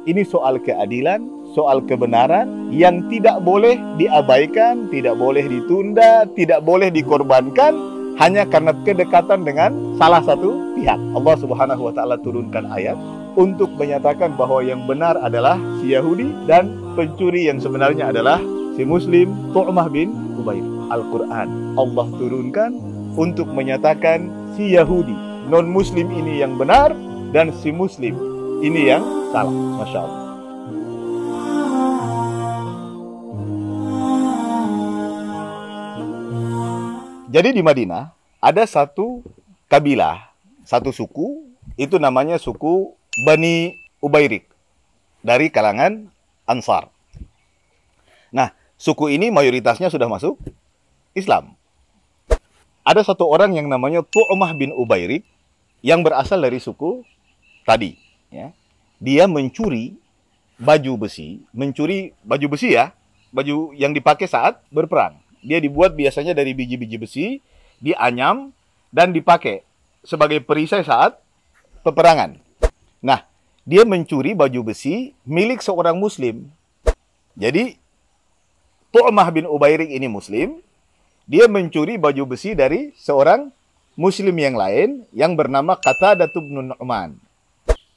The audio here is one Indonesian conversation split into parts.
Ini soal keadilan, soal kebenaran yang tidak boleh diabaikan, tidak boleh ditunda, tidak boleh dikorbankan hanya karena kedekatan dengan salah satu pihak. Allah Subhanahu wa taala turunkan ayat untuk menyatakan bahwa yang benar adalah si Yahudi dan pencuri yang sebenarnya adalah si Muslim Tu'mah bin Ubayriq. Al-Quran Allah turunkan untuk menyatakan si Yahudi non-Muslim ini yang benar dan si Muslim ini yang salah. Masya Allah. Jadi di Madinah ada satu kabilah, satu suku, itu namanya suku Bani Ubayriq dari kalangan Ansar. Nah, suku ini mayoritasnya sudah masuk Islam. Ada satu orang yang namanya Tu'mah bin Ubayriq yang berasal dari suku tadi. Ya. Dia mencuri baju besi, baju yang dipakai saat berperang. Dia dibuat biasanya dari biji-biji besi, dianyam dan dipakai sebagai perisai saat peperangan. Nah, dia mencuri baju besi milik seorang Muslim. Jadi, Tu'mah bin Ubayriq ini Muslim, dia mencuri baju besi dari seorang Muslim yang lain yang bernama Qatadah bin Nu'man.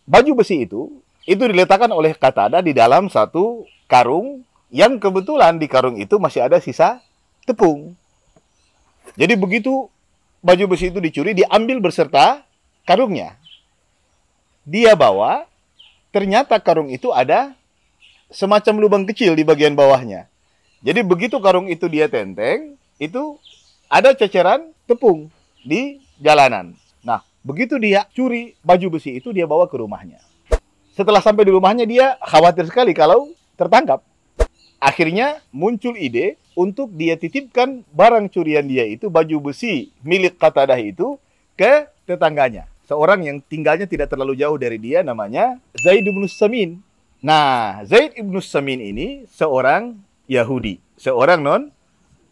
Baju besi itu diletakkan oleh Qatadah di dalam satu karung yang kebetulan di karung itu masih ada sisa tepung. Jadi begitu baju besi itu dicuri, diambil berserta karungnya. Dia bawa, ternyata karung itu ada semacam lubang kecil di bagian bawahnya. Jadi begitu karung itu dia tenteng, itu ada ceceran tepung di jalanan. Nah, begitu dia curi baju besi itu, dia bawa ke rumahnya. Setelah sampai di rumahnya, dia khawatir sekali kalau tertangkap. Akhirnya muncul ide untuk dia titipkan barang curian dia itu, baju besi milik Qatadah itu, ke tetangganya. Seorang yang tinggalnya tidak terlalu jauh dari dia, namanya Zaid bin Samin. Nah, Zaid bin Samin ini seorang Yahudi, seorang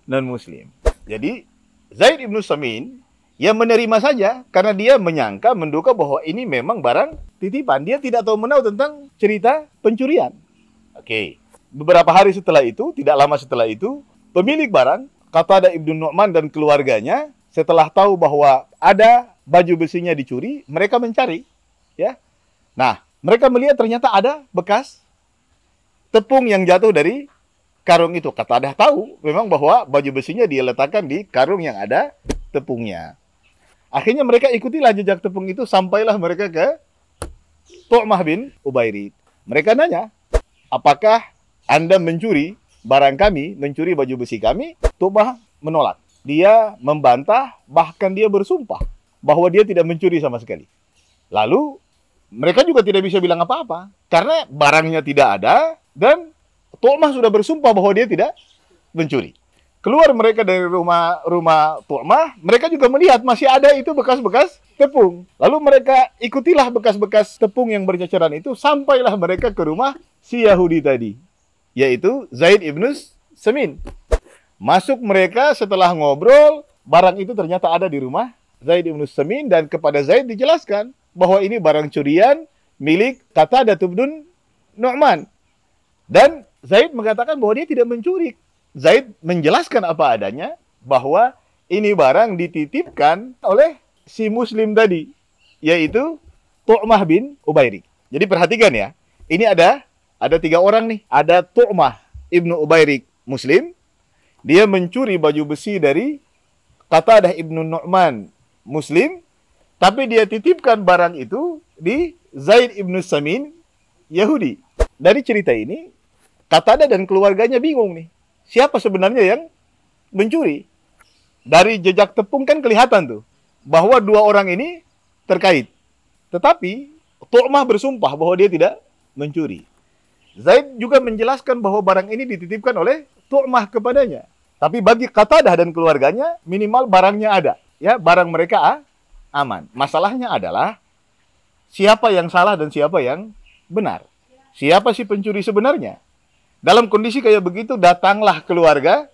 non-Muslim. Jadi, Zaid bin Samin yang menerima saja karena dia menyangka, menduga bahwa ini memang barang titipan. Dia tidak tahu menahu tentang cerita pencurian. Oke. Beberapa hari setelah itu, tidak lama setelah itu, pemilik barang, Qatadah ibn Nu'man dan keluarganya, setelah tahu bahwa ada baju besinya dicuri, mereka mencari. Ya. Nah, mereka melihat ternyata ada bekas tepung yang jatuh dari karung itu. Qatadah tahu memang bahwa baju besinya dia letakkan di karung yang ada tepungnya. Akhirnya mereka ikutilah jejak tepung itu, sampailah mereka ke Tu'mah bin Ubayriq. Mereka nanya, apakah Anda mencuri barang kami, mencuri baju besi kami? Tu'mah menolak. Dia membantah, bahkan dia bersumpah bahwa dia tidak mencuri sama sekali. Lalu, mereka juga tidak bisa bilang apa-apa. Karena barangnya tidak ada, dan Tu'mah sudah bersumpah bahwa dia tidak mencuri. Keluar mereka dari rumah Tu'mah, mereka juga melihat masih ada itu bekas-bekas tepung. Lalu mereka ikutilah bekas-bekas tepung yang berceceran itu, sampailah mereka ke rumah si Yahudi tadi, yaitu Zaid ibn Samin. Masuk mereka, setelah ngobrol, barang itu ternyata ada di rumah Zaid ibn Samin, dan kepada Zaid dijelaskan bahwa ini barang curian milik Qatadah bin Nu'man. Dan Zaid mengatakan bahwa dia tidak mencuri. Zaid menjelaskan apa adanya, bahwa ini barang dititipkan oleh si Muslim tadi, yaitu Tu'mah bin Ubayriq. Jadi perhatikan ya, ini ada 3 orang nih. Ada Tu'mah ibnu Ubayriq Muslim, dia mencuri baju besi dari Qatadah ibnu Nu'man Muslim, tapi dia titipkan barang itu di Zaid ibn Samin Yahudi. Dari cerita ini, Qatadah dan keluarganya bingung nih. Siapa sebenarnya yang mencuri? Dari jejak tepung kan kelihatan tuh, bahwa 2 orang ini terkait. Tetapi, Tu'mah bersumpah bahwa dia tidak mencuri. Zaid juga menjelaskan bahwa barang ini dititipkan oleh Tu'mah kepadanya. Tapi bagi Qatadah dan keluarganya, minimal barangnya ada. Ya, barang mereka aman. Masalahnya adalah, siapa yang salah dan siapa yang benar? Siapa si pencuri sebenarnya? Dalam kondisi kayak begitu, datanglah keluarga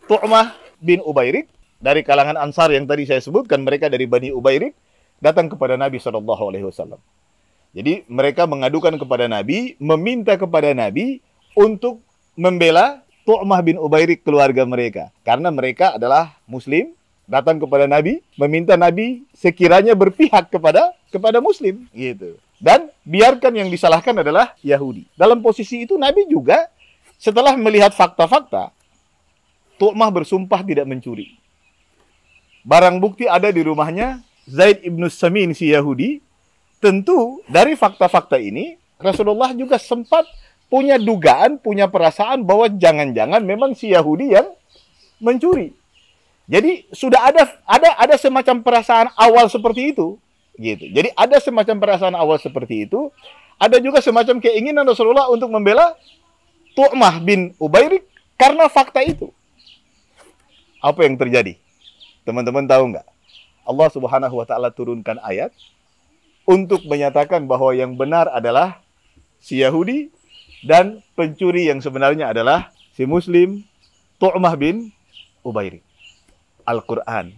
Tu'mah bin Ubayriq dari kalangan Ansar yang tadi saya sebutkan, mereka dari Bani Ubayriq, datang kepada Nabi SAW. Jadi mereka mengadukan kepada Nabi, meminta kepada Nabi untuk membela Tu'mah bin Ubairik, keluarga mereka. Karena mereka adalah Muslim, datang kepada Nabi, meminta Nabi sekiranya berpihak kepada Muslim, gitu. Dan biarkan yang disalahkan adalah Yahudi. Dalam posisi itu Nabi juga setelah melihat fakta-fakta, Tu'mah bersumpah tidak mencuri. Barang bukti ada di rumahnya Zaid ibn Samin, si Yahudi. Tentu dari fakta-fakta ini Rasulullah juga sempat punya dugaan, punya perasaan bahwa jangan-jangan memang si Yahudi yang mencuri. Jadi sudah ada semacam perasaan awal seperti itu, gitu. Jadi ada semacam perasaan awal seperti itu. Ada juga semacam keinginan Rasulullah untuk membela Tu'mah bin Ubairik karena fakta itu. Apa yang terjadi? Teman-teman tahu nggak? Allah Subhanahu wa Ta'ala turunkan ayat untuk menyatakan bahwa yang benar adalah si Yahudi dan pencuri yang sebenarnya adalah si Muslim Tu'mah bin Ubairik. Al-Quran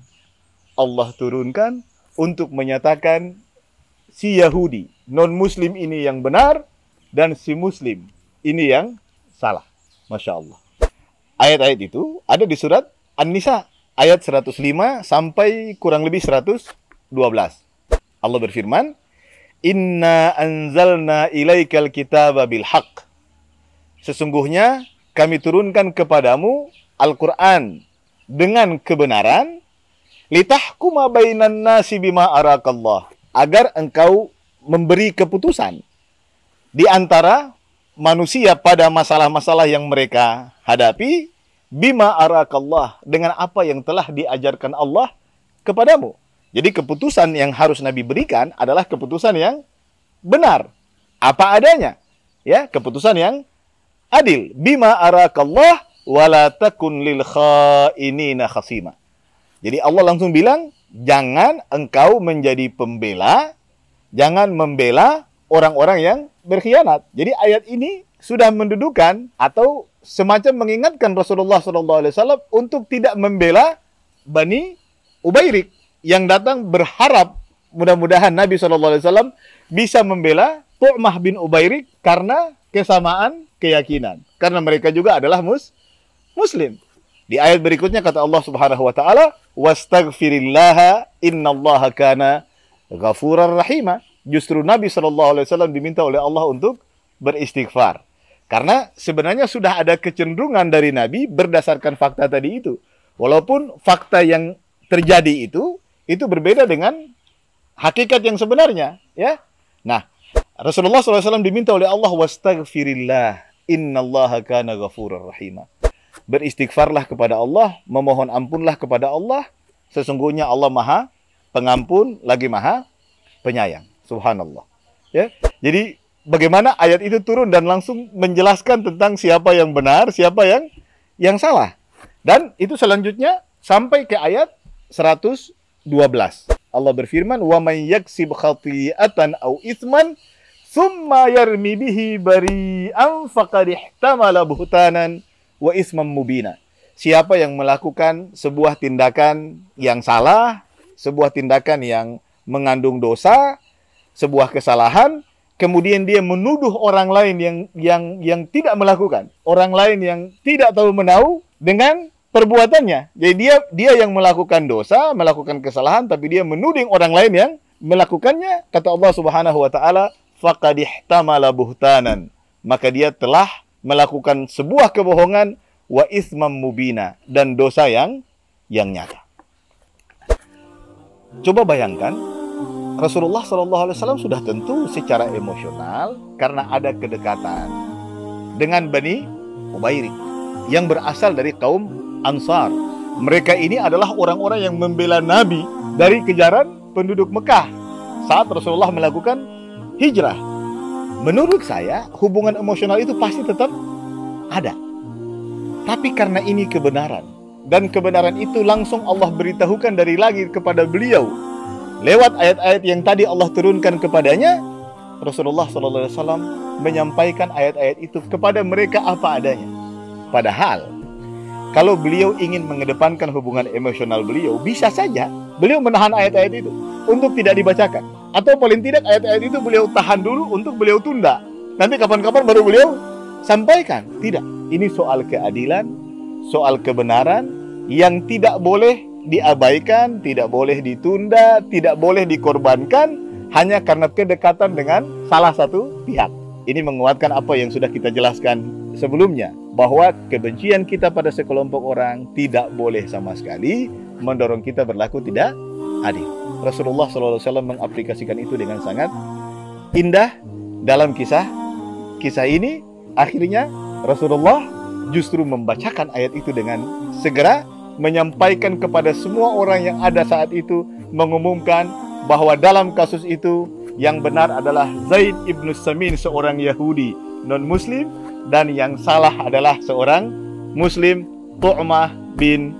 Allah turunkan untuk menyatakan si Yahudi non-Muslim ini yang benar dan si Muslim ini yang salah. Masya Allah. Ayat-ayat itu ada di surat An-Nisa ayat 105 sampai kurang lebih 112. Allah berfirman, Inna anzalna ilaikal kitaba bil haqq. Sesungguhnya kami turunkan kepadamu Al-Quran dengan kebenaran, litahkuma bainan nasi bima arakallah, agar engkau memberi keputusan di antara manusia pada masalah-masalah yang mereka hadapi, bima arakallah, dengan apa yang telah diajarkan Allah kepadamu. Jadi keputusan yang harus Nabi berikan adalah keputusan yang benar, apa adanya, ya, keputusan yang adil. Bima arakallah wala takun lil khainina khasima. Jadi Allah langsung bilang, jangan engkau menjadi pembela, jangan membela orang-orang yang berkhianat. Jadi ayat ini sudah mendudukan atau semacam mengingatkan Rasulullah SAW untuk tidak membela Bani Ubairik, yang datang berharap mudah-mudahan Nabi SAW bisa membela Tu'mah bin Ubairik karena kesamaan keyakinan. Karena mereka juga adalah Muslim. Di ayat berikutnya kata Allah Subhanahu wa Ta'ala, "Wastaghfirillaha innallaha kana ghafurar rahima." Justru Nabi SAW diminta oleh Allah untuk beristighfar. Karena sebenarnya sudah ada kecenderungan dari Nabi berdasarkan fakta tadi itu. Walaupun fakta yang terjadi itu berbeda dengan hakikat yang sebenarnya, ya. Nah, Rasulullah SAW diminta oleh Allah, "Wastaghfirillah innallaha kana ghafurar rahima." Beristighfarlah kepada Allah, memohon ampunlah kepada Allah, sesungguhnya Allah Maha Pengampun lagi Maha Penyayang. Subhanallah. Ya. Jadi bagaimana ayat itu turun dan langsung menjelaskan tentang siapa yang benar, siapa yang salah. Dan itu selanjutnya sampai ke ayat 112. Allah berfirman, "Wa may yaksib khati'atan aw itsman tsumma yarmi bihi bari'an faqad ihtamala buhtanan wa isman mubina." Siapa yang melakukan sebuah tindakan yang salah, sebuah tindakan yang mengandung dosa, sebuah kesalahan, kemudian dia menuduh orang lain yang tidak melakukan, orang lain yang tidak tahu menahu dengan perbuatannya. Jadi dia yang melakukan dosa, melakukan kesalahan, tapi dia menuding orang lain yang melakukannya. Kata Allah Subhanahu wa Ta'ala, faqad ihtamala buhtanan, maka dia telah melakukan sebuah kebohongan, wa ismam mubina, dan dosa yang nyata. Coba bayangkan, Rasulullah SAW sudah tentu secara emosional karena ada kedekatan dengan Bani Ubairik yang berasal dari kaum Ansar. Mereka ini adalah orang-orang yang membela Nabi dari kejaran penduduk Mekah saat Rasulullah melakukan hijrah. Menurut saya, hubungan emosional itu pasti tetap ada. Tapi karena ini kebenaran, dan kebenaran itu langsung Allah beritahukan dari langit kepada beliau lewat ayat-ayat yang tadi Allah turunkan kepadanya, Rasulullah SAW menyampaikan ayat-ayat itu kepada mereka apa adanya. Padahal kalau beliau ingin mengedepankan hubungan emosional beliau, bisa saja beliau menahan ayat-ayat itu untuk tidak dibacakan. Atau paling tidak ayat-ayat itu beliau tahan dulu untuk beliau tunda. Nanti kapan-kapan baru beliau sampaikan. Tidak, ini soal keadilan, soal kebenaran yang tidak boleh diabaikan, tidak boleh ditunda, tidak boleh dikorbankan hanya karena kedekatan dengan salah satu pihak. Ini menguatkan apa yang sudah kita jelaskan sebelumnya, bahwa kebencian kita pada sekelompok orang tidak boleh sama sekali mendorong kita berlaku tidak adil. Rasulullah SAW mengaplikasikan itu dengan sangat indah dalam kisah ini. Akhirnya Rasulullah justru membacakan ayat itu dengan segera, menyampaikan kepada semua orang yang ada saat itu, mengumumkan bahwa dalam kasus itu yang benar adalah Zaid ibn Samin, seorang Yahudi non-Muslim, dan yang salah adalah seorang Muslim, Tu'mah bin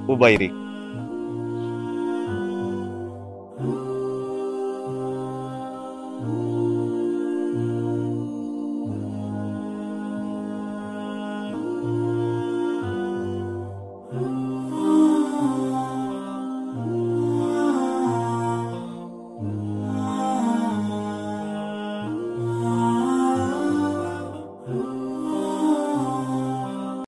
Ubairik.